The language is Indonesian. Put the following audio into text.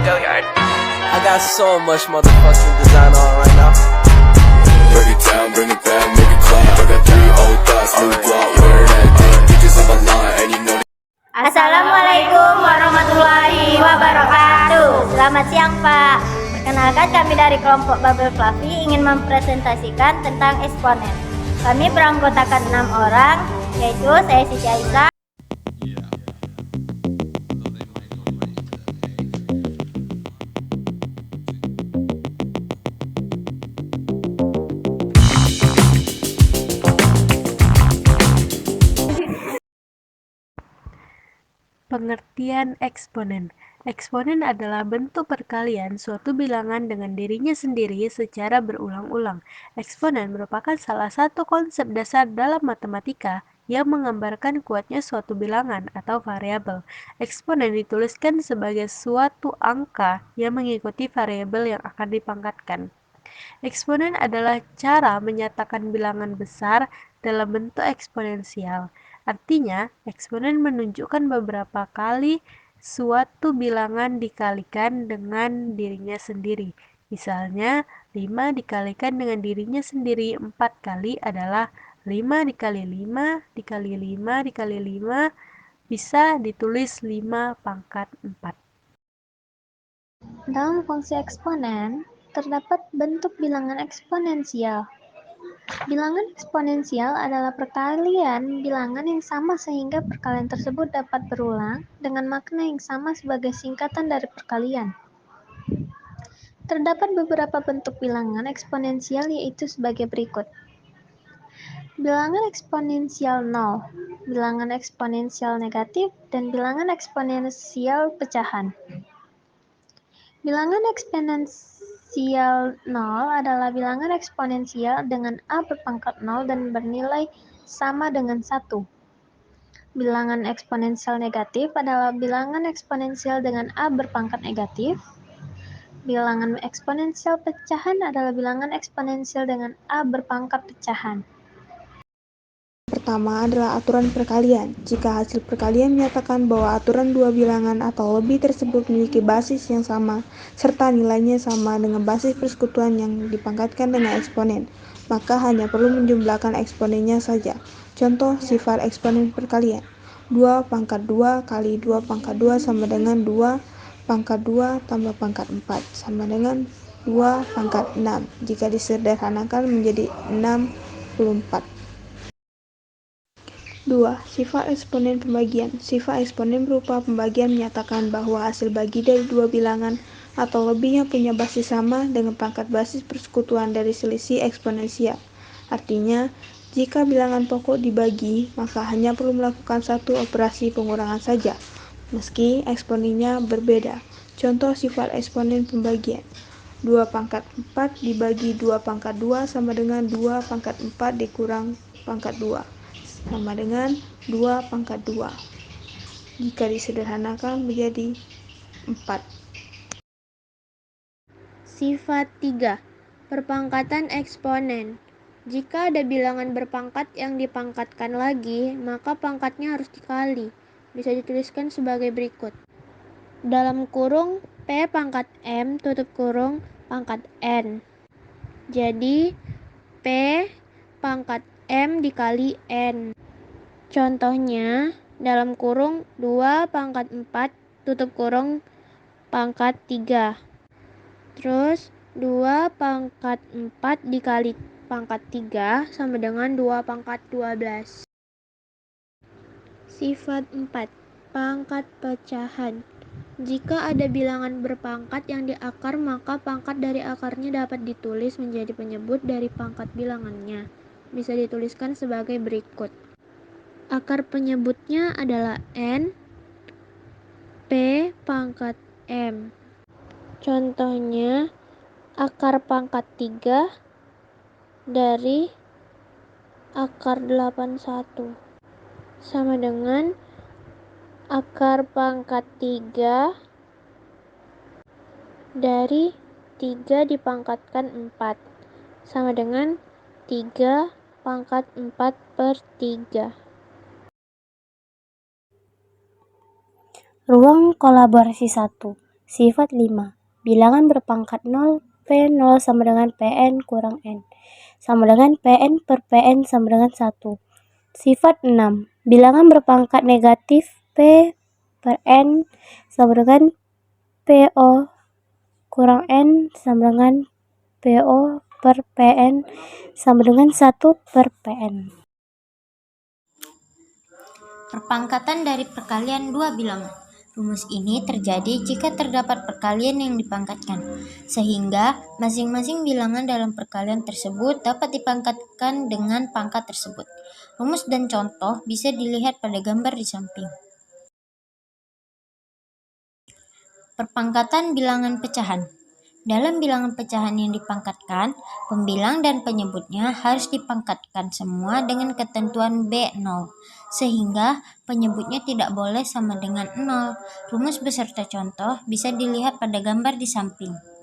I got so much motherfucking design on right now. Break it down, bring it back, make it clap. I got 3 old thoughts, new guap, wear that thing. Bitches on my line, and you know. Assalamualaikum warahmatullahi wabarakatuh. Selamat siang Pak. Perkenalkan, kami dari kelompok Bubble Fluffy ingin mempresentasikan tentang eksponen. Kami beranggotakan 6 orang, yaitu saya Siti Aisyah, Pengertian eksponen. Eksponen adalah bentuk perkalian suatu bilangan dengan dirinya sendiri secara berulang-ulang. Eksponen merupakan salah satu konsep dasar dalam matematika yang menggambarkan kuatnya suatu bilangan atau variabel. Eksponen dituliskan sebagai suatu angka yang mengikuti variabel yang akan dipangkatkan. Eksponen adalah cara menyatakan bilangan besar dalam bentuk eksponensial. Artinya, eksponen menunjukkan beberapa kali suatu bilangan dikalikan dengan dirinya sendiri. Misalnya, 5 dikalikan dengan dirinya sendiri 4 kali adalah 5 dikali 5 dikali 5 dikali 5, bisa ditulis 5 pangkat 4. Dalam fungsi eksponen, terdapat bentuk bilangan eksponensial. Bilangan eksponensial adalah perkalian bilangan yang sama sehingga perkalian tersebut dapat berulang dengan makna yang sama sebagai singkatan dari perkalian. Terdapat beberapa bentuk bilangan eksponensial yaitu sebagai berikut. Bilangan eksponensial 0, bilangan eksponensial negatif, dan bilangan eksponensial pecahan. Bilangan eksponensial 0 adalah bilangan eksponensial dengan A berpangkat 0 dan bernilai sama dengan 1. Bilangan eksponensial negatif adalah bilangan eksponensial dengan A berpangkat negatif. Bilangan eksponensial pecahan adalah bilangan eksponensial dengan A berpangkat pecahan. Pertama adalah aturan perkalian. Jika hasil perkalian menyatakan bahwa aturan dua bilangan atau lebih tersebut memiliki basis yang sama, serta nilainya sama dengan basis persekutuan yang dipangkatkan dengan eksponen, maka hanya perlu menjumlahkan eksponennya saja. Contoh sifat eksponen perkalian. 2 pangkat 2 kali 2 pangkat 2 sama dengan 2 pangkat 2 tambah pangkat 4 sama dengan 2 pangkat 6. Jika disederhanakan menjadi 64. 2. Sifat eksponen pembagian. Sifat eksponen berupa pembagian menyatakan bahwa hasil bagi dari dua bilangan atau lebih yang punya basis sama dengan pangkat basis persekutuan dari selisih eksponensial. Artinya, jika bilangan pokok dibagi, maka hanya perlu melakukan satu operasi pengurangan saja, meski eksponennya berbeda. Contoh sifat eksponen pembagian. 2 pangkat 4 dibagi 2 pangkat 2 sama dengan 2 pangkat 4 dikurang pangkat 2. Sama dengan 2 pangkat 2. Jika disederhanakan menjadi 4. Sifat 3. Perpangkatan eksponen. Jika ada bilangan berpangkat yang dipangkatkan lagi, maka pangkatnya harus dikali. Bisa dituliskan sebagai berikut. Dalam kurung P pangkat M tutup kurung pangkat N. Jadi P pangkat M dikali N. Contohnya, dalam kurung 2 pangkat 4 tutup kurung pangkat 3. Terus 2 pangkat 4 dikali pangkat 3 sama dengan 2 pangkat 12. Sifat 4. Pangkat pecahan. Jika ada bilangan berpangkat yang di akar, maka pangkat dari akarnya dapat ditulis menjadi penyebut dari pangkat bilangannya. Bisa dituliskan sebagai berikut. Akar penyebutnya adalah N, P pangkat M. Contohnya, akar pangkat 3 dari akar 81 sama dengan akar pangkat 3 dari 3 dipangkatkan 4 sama dengan 3 pangkat 4 per 3. ruang kolaborasi 1. Sifat 5. Bilangan berpangkat 0, P0 sama dengan Pn kurang N, sama dengan Pn per Pn sama dengan 1. Sifat 6. Bilangan berpangkat negatif, P per N sama dengan PO kurang N sama dengan PO per Pn sama dengan 1 per Pn. Perpangkatan dari perkalian dua bilangan. Rumus ini terjadi jika terdapat perkalian yang dipangkatkan, sehingga masing-masing bilangan dalam perkalian tersebut dapat dipangkatkan dengan pangkat tersebut. Rumus dan contoh bisa dilihat pada gambar di samping. Perpangkatan bilangan pecahan. Dalam bilangan pecahan yang dipangkatkan, pembilang dan penyebutnya harus dipangkatkan semua dengan ketentuan B0, sehingga penyebutnya tidak boleh sama dengan 0. Rumus beserta contoh bisa dilihat pada gambar di samping.